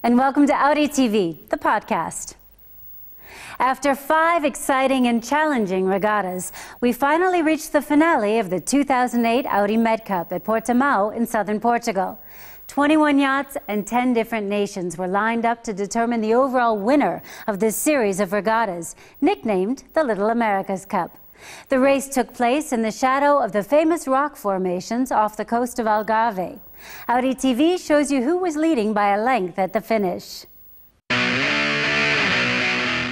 and welcome to Audi TV, the podcast. After 5 exciting and challenging regattas, we finally reached the finale of the 2008 Audi MedCup at Portimao in southern Portugal. 21 yachts and 10 different nations were lined up to determine the overall winner of this series of regattas, nicknamed the Little America's Cup. The race took place in the shadow of the famous rock formations off the coast of Algarve. Audi TV shows you who was leading by a length at the finish.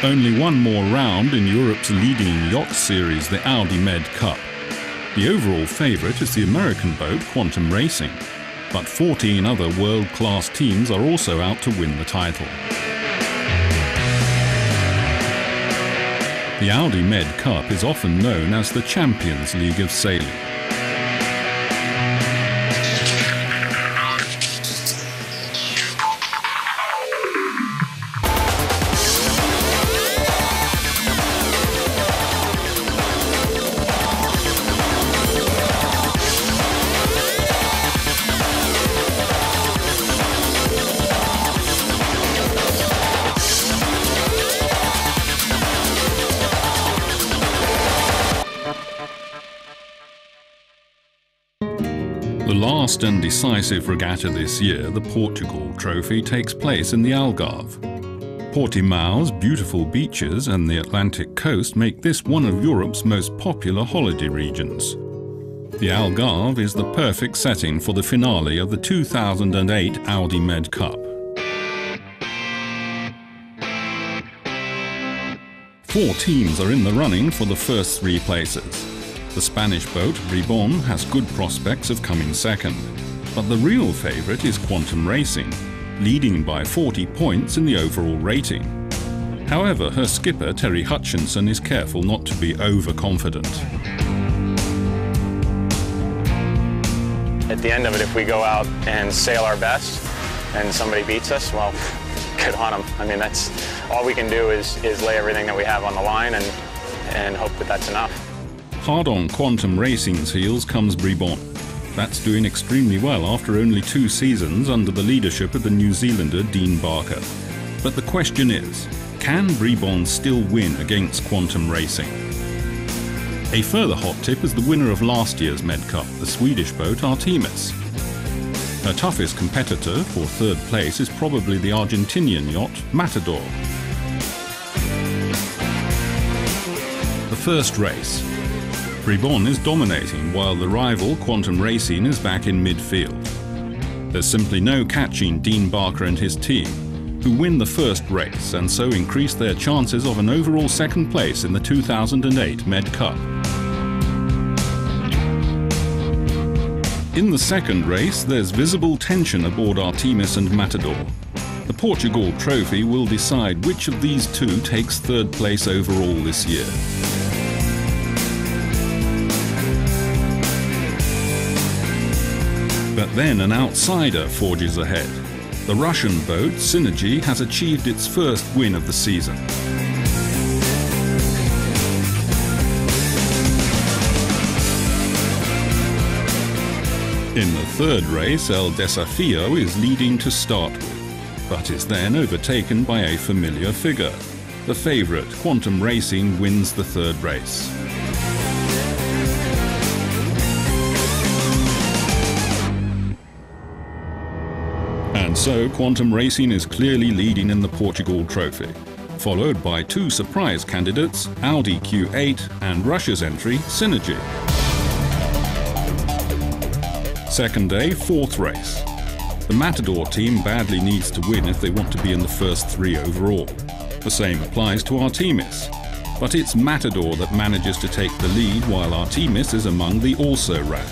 Only one more round in Europe's leading yacht series, the Audi MedCup. The overall favourite is the American boat Quantum Racing, but 14 other world-class teams are also out to win the title. The Audi MedCup is often known as the Champions League of sailing. The last and decisive regatta this year, the Portugal Trophy, takes place in the Algarve. Portimao's beautiful beaches and the Atlantic coast make this one of Europe's most popular holiday regions. The Algarve is the perfect setting for the finale of the 2008 Audi MedCup. 4 teams are in the running for the first 3 places. The Spanish boat Bribon has good prospects of coming second, but the real favourite is Quantum Racing, leading by 40 points in the overall rating. However, her skipper Terry Hutchinson is careful not to be overconfident. At the end of it, if we go out and sail our best and somebody beats us, well, good on them. I mean, that's all we can do is lay everything that we have on the line and hope that that's enough. Hard on Quantum Racing's heels comes Bribon. That's doing extremely well after only 2 seasons under the leadership of the New Zealander Dean Barker. But the question is, can Bribon still win against Quantum Racing? A further hot tip is the winner of last year's MedCup, the Swedish boat Artemis. Her toughest competitor for 3rd place is probably the Argentinian yacht Matador. The first race. Bribon is dominating while the rival Quantum Racing is back in midfield. There's simply no catching Dean Barker and his team, who win the first race and so increase their chances of an overall 2nd place in the 2008 MedCup. In the 2nd race, there's visible tension aboard Artemis and Matador. The Portugal Trophy will decide which of these 2 takes 3rd place overall this year. But then an outsider forges ahead. The Russian boat Synergy has achieved its first win of the season. In the 3rd race, El Desafío is leading to start with, but is then overtaken by a familiar figure. The favourite, Quantum Racing, wins the 3rd race. And so Quantum Racing is clearly leading in the Portugal Trophy, followed by 2 surprise candidates, Audi Q8 and Russia's entry, Synergy. 2nd day, 4th race. The Matador team badly needs to win if they want to be in the first 3 overall. The same applies to Artemis, but it's Matador that manages to take the lead while Artemis is among the also-ran.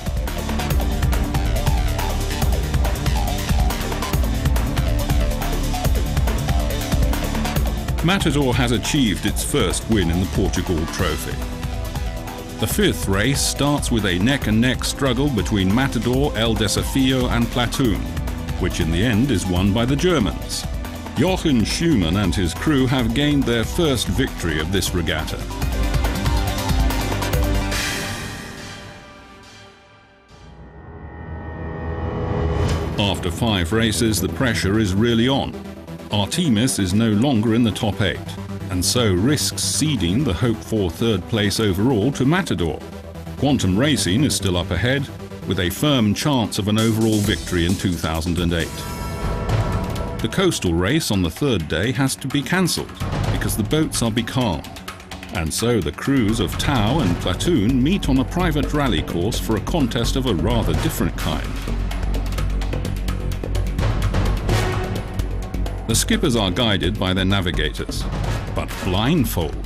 Matador has achieved its first win in the Portugal Trophy. The 5th race starts with a neck-and-neck struggle between Matador, El Desafío and Platoon, which in the end is won by the Germans. Jochen Schumann and his crew have gained their first victory of this regatta. After 5 races, the pressure is really on. Artemis is no longer in the top 8, and so risks ceding the hoped-for third place overall to Matador. Quantum Racing is still up ahead, with a firm chance of an overall victory in 2008. The coastal race on the third day has to be cancelled because the boats are becalmed, and so the crews of Tau and Platoon meet on a private rally course for a contest of a rather different kind. The skippers are guided by their navigators, but blindfold.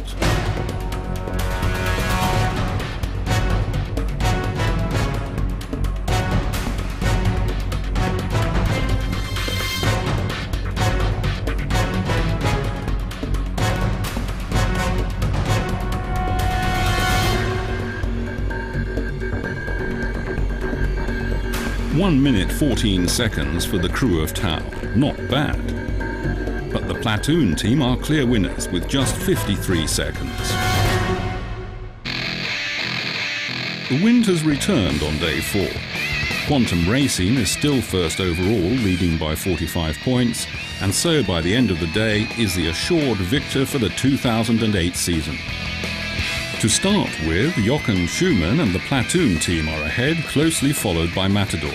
One minute 14 seconds for the crew of Tau. Not bad. But the Platoon team are clear winners with just 53 seconds. The wind has returned on day 4. Quantum Racing is still first overall, leading by 45 points, and so by the end of the day is the assured victor for the 2008 season. To start with, Jochen Schumann and the Platoon team are ahead, closely followed by Matador.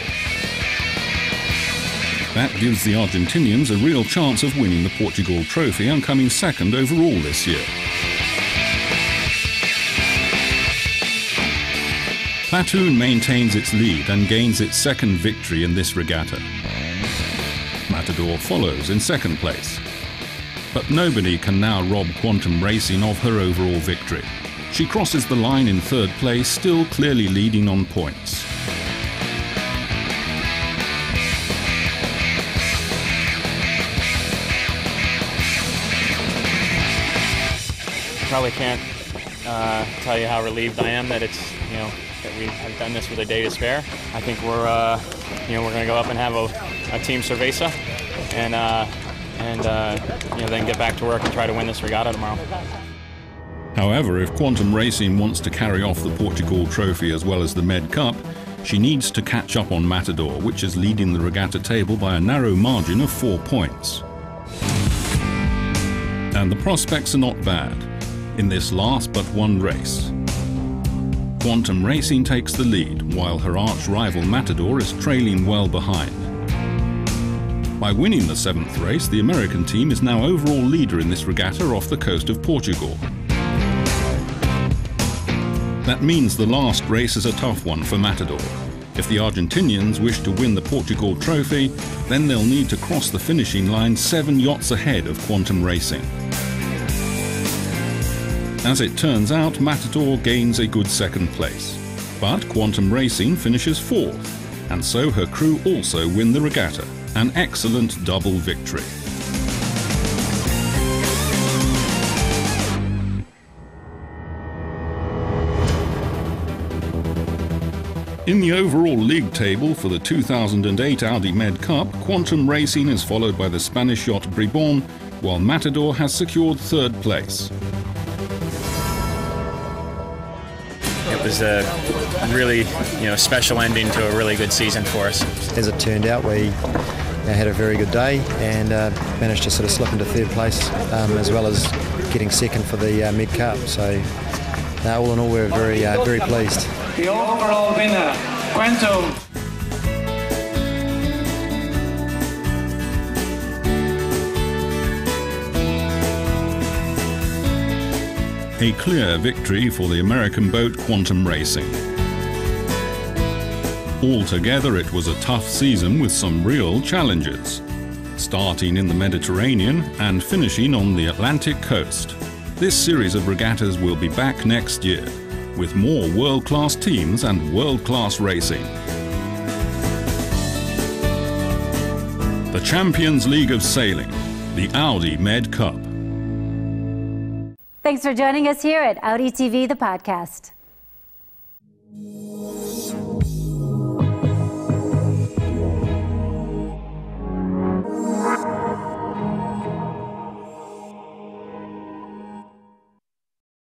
That gives the Argentinians a real chance of winning the Portugal trophy and coming second overall this year. Platoon maintains its lead and gains its second victory in this regatta. Matador follows in second place. But nobody can now rob Quantum Racing of her overall victory. She crosses the line in third place, still clearly leading on points. Probably can't tell you how relieved I am that it's, that we have done this with a day to spare. I think we're going to go up and have a team cerveza and then get back to work and try to win this regatta tomorrow. However, if Quantum Racing wants to carry off the Portugal trophy as well as the MedCup, she needs to catch up on Matador, which is leading the regatta table by a narrow margin of 4 points. And the prospects are not bad in this last but one race. Quantum Racing takes the lead, while her arch-rival Matador is trailing well behind. By winning the 7th race, the American team is now overall leader in this regatta off the coast of Portugal. That means the last race is a tough one for Matador. If the Argentinians wish to win the Portugal trophy, then they'll need to cross the finishing line 7 yachts ahead of Quantum Racing. As it turns out, Matador gains a good second place. But Quantum Racing finishes 4th, and so her crew also win the regatta. An excellent double victory. In the overall league table for the 2008 Audi MedCup, Quantum Racing is followed by the Spanish yacht Bribon, while Matador has secured 3rd place. It was a really, special ending to a really good season for us. As it turned out, we had a very good day and managed to sort of slip into 3rd place, as well as getting 2nd for the MedCup. So all in all, we're very pleased. The overall winner, Quantum. A clear victory for the American boat Quantum Racing. Altogether, it was a tough season with some real challenges, starting in the Mediterranean and finishing on the Atlantic coast. This series of regattas will be back next year, with more world-class teams and world-class racing. The Champions League of Sailing, the Audi MedCup. Thanks for joining us here at Audi TV, the podcast.